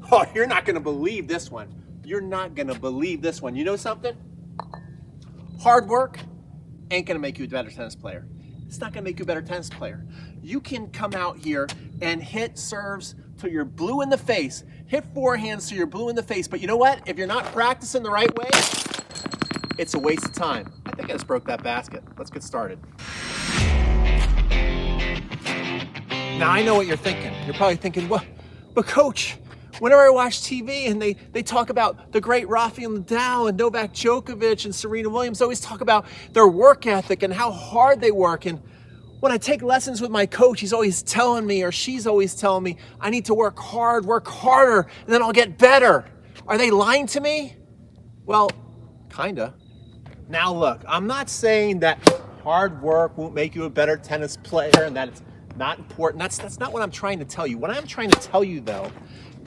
Oh, you're not gonna believe this one. You're not gonna believe this one. You know something? Hard work ain't gonna make you a better tennis player. It's not gonna make you a better tennis player. You can come out here and hit serves till you're blue in the face, hit forehands till you're blue in the face, but you know what? If you're not practicing the right way, it's a waste of time. I think I just broke that basket. Let's get started. Now I know what you're thinking. You're probably thinking, well, but coach, whenever I watch TV and they talk about the great Rafael Nadal and Novak Djokovic and Serena Williams, always talk about their work ethic and how hard they work. And when I take lessons with my coach, he's always telling me, or she's always telling me, I need to work hard, work harder, and then I'll get better. Are they lying to me? Well, kinda. Now look, I'm not saying that hard work won't make you a better tennis player and that it's not important. That's not what I'm trying to tell you. What I'm trying to tell you though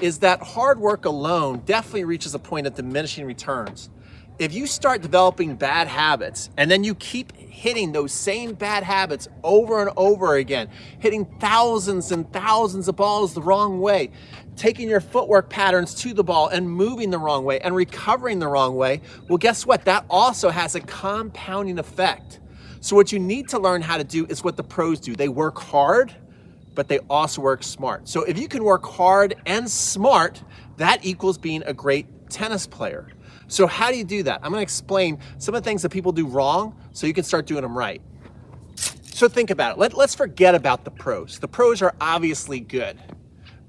is that hard work alone definitely reaches a point of diminishing returns. If you start developing bad habits and then you keep hitting those same bad habits over and over again, hitting thousands and thousands of balls the wrong way, taking your footwork patterns to the ball and moving the wrong way and recovering the wrong way, well, guess what? That also has a compounding effect. So what you need to learn how to do is what the pros do. They work hard, but they also work smart. So if you can work hard and smart, that equals being a great tennis player. So how do you do that? I'm gonna explain some of the things that people do wrong so you can start doing them right. So think about it. Let's forget about the pros. The pros are obviously good,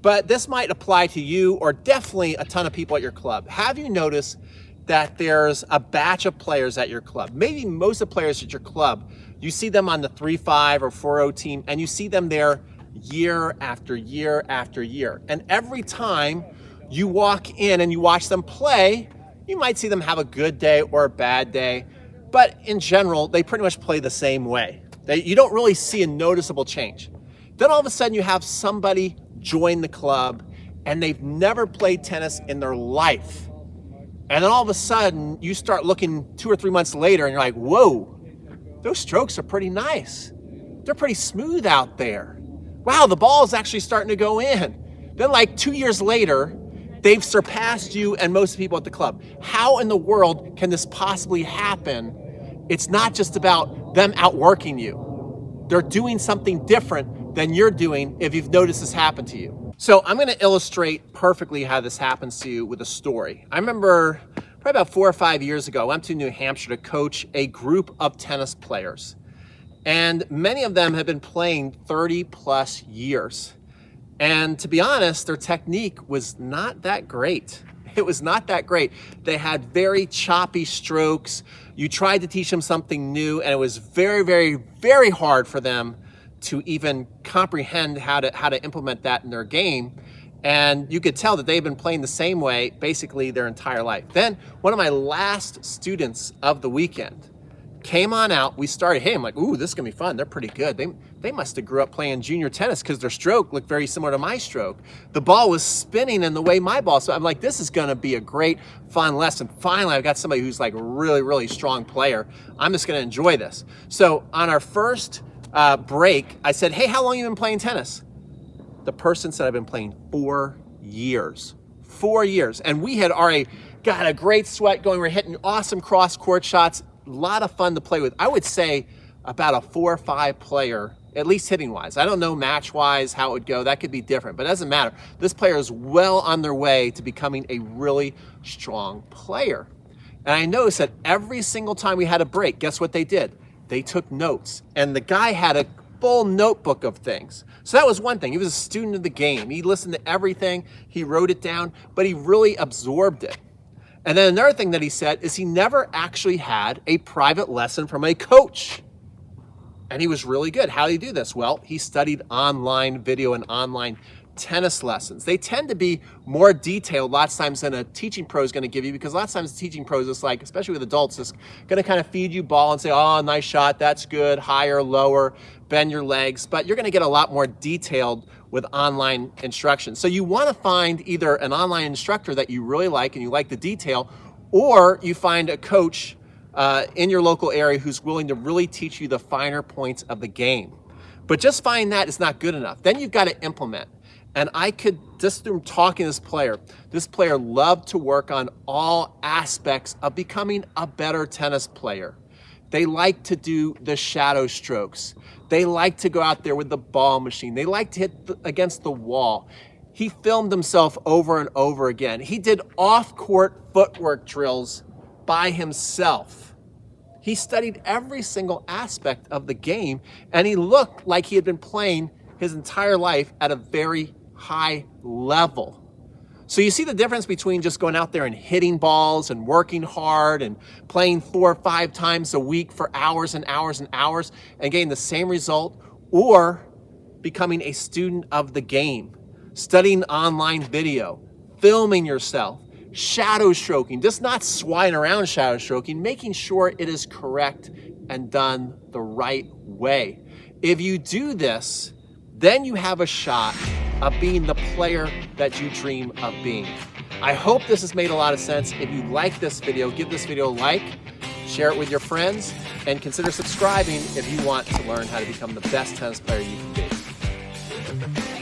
but this might apply to you or definitely a ton of people at your club. Have you noticed that there's a batch of players at your club? Maybe most of the players at your club, you see them on the 3-5 or 4-0 team and you see them there year after year after year. And every time you walk in and you watch them play, you might see them have a good day or a bad day, but in general, they pretty much play the same way. You don't really see a noticeable change. Then all of a sudden you have somebody join the club and they've never played tennis in their life. And then all of a sudden you start looking 2 or 3 months later and you're like, whoa, those strokes are pretty nice. They're pretty smooth out there. Wow, the ball is actually starting to go in. Then like 2 years later, they've surpassed you and most people at the club. How in the world can this possibly happen? It's not just about them outworking you. They're doing something different than you're doing if you've noticed this happen to you. So I'm gonna illustrate perfectly how this happens to you with a story. I remember probably about 4 or 5 years ago, I went to New Hampshire to coach a group of tennis players. And many of them have been playing 30 plus years. And to be honest, their technique was not that great. It was not that great. They had very choppy strokes. You tried to teach them something new and it was very, very, very hard for them to even comprehend how to implement that in their game. And you could tell that they've been playing the same way basically their entire life. Then one of my last students of the weekend came on out. We started hitting. I'm like, ooh, this is gonna be fun. They're pretty good. They must have grew up playing junior tennis because their stroke looked very similar to my stroke. The ball was spinning in the way my ball. So I'm like, this is gonna be a great, fun lesson. Finally, I've got somebody who's like a really, really strong player. I'm just gonna enjoy this. So on our first break, I said, hey, how long have you been playing tennis? The person said, I've been playing 4 years. 4 years. And we had already got a great sweat going. We're hitting awesome cross court shots. A lot of fun to play with. I would say about a 4 or 5 player, at least hitting wise. I don't know match wise how it would go. That could be different, but it doesn't matter. This player is well on their way to becoming a really strong player. And I noticed that every single time we had a break, guess what they did? They took notes. And the guy had a full notebook of things. So that was one thing. He was a student of the game. He listened to everything. He wrote it down, but he really absorbed it. And then another thing that he said is he never actually had a private lesson from a coach. And he was really good. How did he do this? Well, he studied online video and online tennis lessons. They tend to be more detailed lots of times than a teaching pro is going to give you, because a lot of times teaching pros is like, especially with adults, is going to kind of feed you ball and say, oh, nice shot, that's good, higher, lower, bend your legs. But you're going to get a lot more detailed with online instruction. So you want to find either an online instructor that you really like and you like the detail, or you find a coach in your local area who's willing to really teach you the finer points of the game. But just finding that is not good enough. Then you've got to implement. And I could, just through talking to this player loved to work on all aspects of becoming a better tennis player. They like to do the shadow strokes. They like to go out there with the ball machine. They like to hit against the wall. He filmed himself over and over again. He did off-court footwork drills by himself. He studied every single aspect of the game, and he looked like he had been playing his entire life at a very high level. So you see the difference between just going out there and hitting balls and working hard and playing 4 or 5 times a week for hours and hours and hours and getting the same result, or becoming a student of the game, studying online video, filming yourself, shadow stroking, just not swine around shadow stroking, making sure it is correct and done the right way. If you do this, then you have a shot of being the player that you dream of being. I hope this has made a lot of sense. If you like this video, give this video a like, share it with your friends, and consider subscribing if you want to learn how to become the best tennis player you can be.